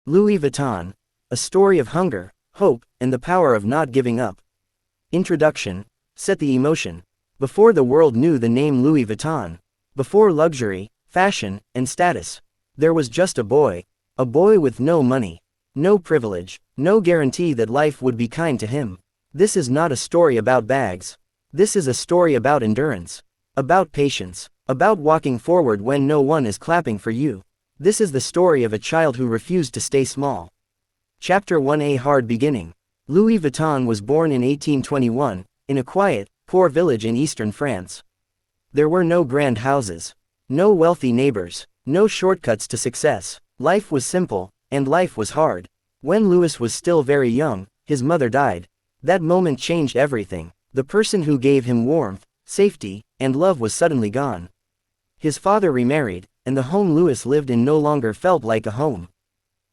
Louis Vuitton, a story of hunger, hope, and the power of not giving up. Introduction. Set the emotion. Before the world knew the name Louis Vuitton, before luxury, fashion, and status, there was just a boy with no money, no privilege, no guarantee that life would be kind to him. This is not a story about bags. This is a story about endurance, about patience, about walking forward when no one is clapping for you. This is the story of a child who refused to stay small. Chapter 1. A hard beginning. Louis Vuitton was born in 1821, in a quiet, poor village in eastern France. There were no grand houses, no wealthy neighbors, no shortcuts to success. Life was simple, and life was hard. When Louis was still very young, his mother died. That moment changed everything. The person who gave him warmth, safety, and love was suddenly gone. His father remarried, and the home Louis lived in no longer felt like a home.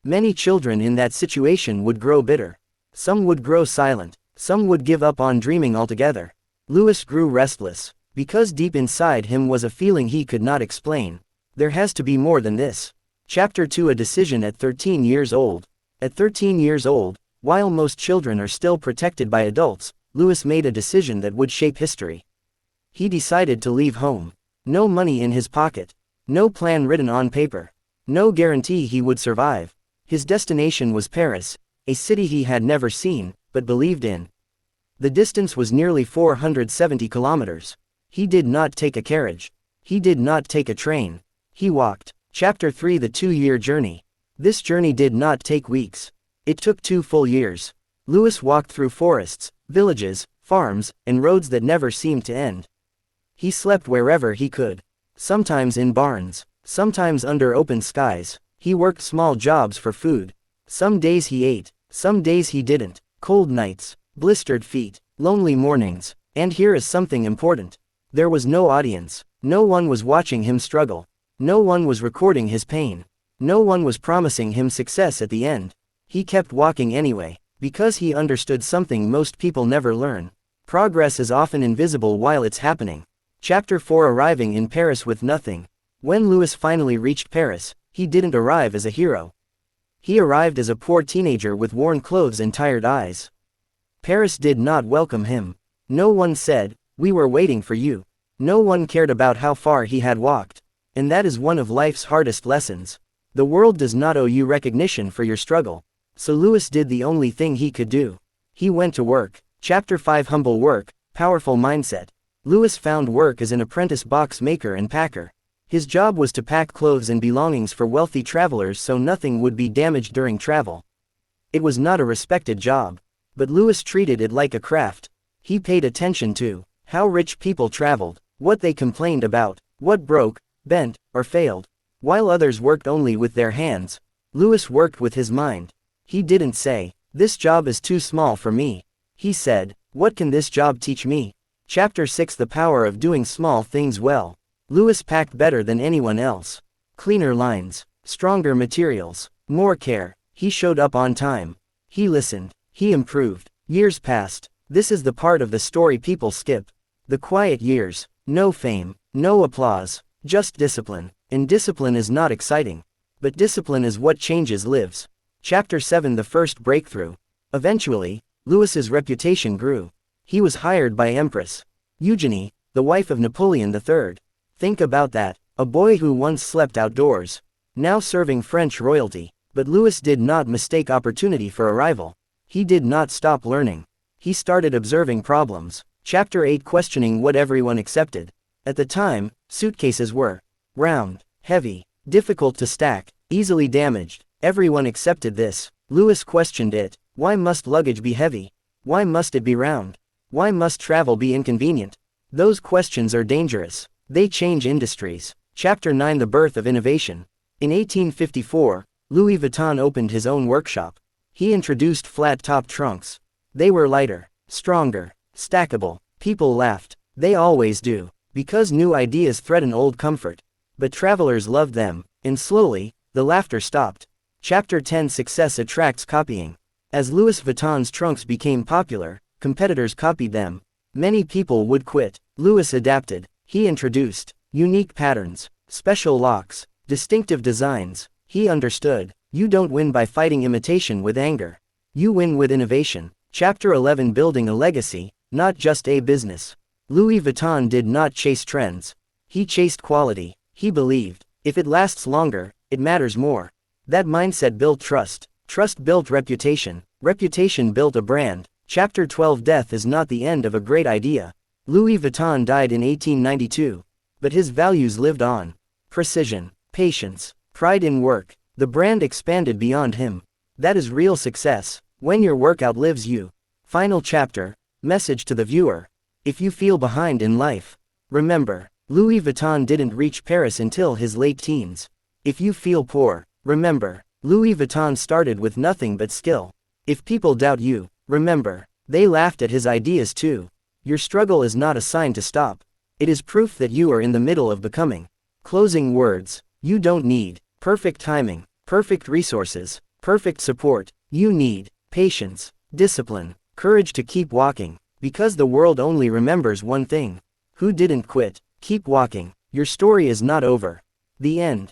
Many children in that situation would grow bitter. Some would grow silent. Some would give up on dreaming altogether. Louis grew restless, because deep inside him was a feeling he could not explain. There has to be more than this. Chapter 2. A decision at 13 years old. At 13 years old, while most children are still protected by adults, Louis made a decision that would shape history. He decided to leave home. No money in his pocket. No plan written on paper. No guarantee he would survive. His destination was Paris, a city he had never seen, but believed in. The distance was nearly 470 kilometers. He did not take a carriage. He did not take a train. He walked. Chapter 3. The 2-year journey. This journey did not take weeks. It took 2 full years. Louis walked through forests, villages, farms, and roads that never seemed to end. He slept wherever he could. Sometimes in barns, sometimes under open skies. He worked small jobs for food. Some days he ate, some days he didn't. Cold nights, blistered feet, lonely mornings. And here is something important. There was no audience. No one was watching him struggle. No one was recording his pain. No one was promising him success at the end. He kept walking anyway, because he understood something most people never learn. Progress is often invisible while it's happening. Chapter 4. Arriving in Paris with nothing. When Louis finally reached Paris, he didn't arrive as a hero. He arrived as a poor teenager with worn clothes and tired eyes. Paris did not welcome him. No one said, "We were waiting for you." No one cared about how far he had walked. And that is one of life's hardest lessons. The world does not owe you recognition for your struggle. So Louis did the only thing he could do. He went to work. Chapter 5. Humble work, powerful mindset. Louis found work as an apprentice box maker and packer. His job was to pack clothes and belongings for wealthy travelers so nothing would be damaged during travel. It was not a respected job. But Louis treated it like a craft. He paid attention to how rich people traveled, what they complained about, what broke, bent, or failed. While others worked only with their hands, Louis worked with his mind. He didn't say, "This job is too small for me." He said, "What can this job teach me?" Chapter 6. The power of doing small things well. Louis packed better than anyone else. Cleaner lines, stronger materials, more care. He showed up on time. He listened. He improved. Years passed. This is the part of the story people skip. The quiet years. No fame, no applause, just discipline. And discipline is not exciting. But discipline is what changes lives. Chapter 7. The first breakthrough. Eventually, Louis's reputation grew. He was hired by Empress Eugenie, the wife of Napoleon III. Think about that. A boy who once slept outdoors, now serving French royalty. But Louis did not mistake opportunity for a rival. He did not stop learning. He started observing problems. Chapter 8. Questioning what everyone accepted. At the time, suitcases were round, heavy, difficult to stack, easily damaged. Everyone accepted this. Louis questioned it. Why must luggage be heavy? Why must it be round? Why must travel be inconvenient? Those questions are dangerous. They change industries. Chapter 9. The birth of innovation. In 1854, Louis Vuitton opened his own workshop. He introduced flat-top trunks. They were lighter, stronger, stackable. People laughed. They always do, because new ideas threaten old comfort. But travelers loved them, and slowly, the laughter stopped. Chapter 10. Success attracts copying. As Louis Vuitton's trunks became popular, competitors copied them. Many people would quit. Louis adapted. He introduced unique patterns, special locks, distinctive designs. He understood You don't win by fighting imitation with anger. You win with innovation. Chapter 11, Building a Legacy, Not Just a Business. Louis Vuitton did not chase trends. He chased quality. He believed, if it lasts longer, it matters more. That mindset built trust. Trust built reputation. Reputation built a brand. Chapter 12, Death is not the end of a great idea. Louis Vuitton died in 1892. But his values lived on. Precision, patience, pride in work. The brand expanded beyond him. That is real success, when your work outlives you. Final chapter, message to the viewer. If you feel behind in life, remember, Louis Vuitton didn't reach Paris until his late teens. If you feel poor, remember, Louis Vuitton started with nothing but skill. If people doubt you, remember, they laughed at his ideas too. Your struggle is not a sign to stop. It is proof that you are in the middle of becoming. Closing words. You don't need perfect timing, perfect resources, perfect support. You need patience, discipline, courage to keep walking, because the world only remembers one thing. Who didn't quit? Keep walking. Your story is not over. The end.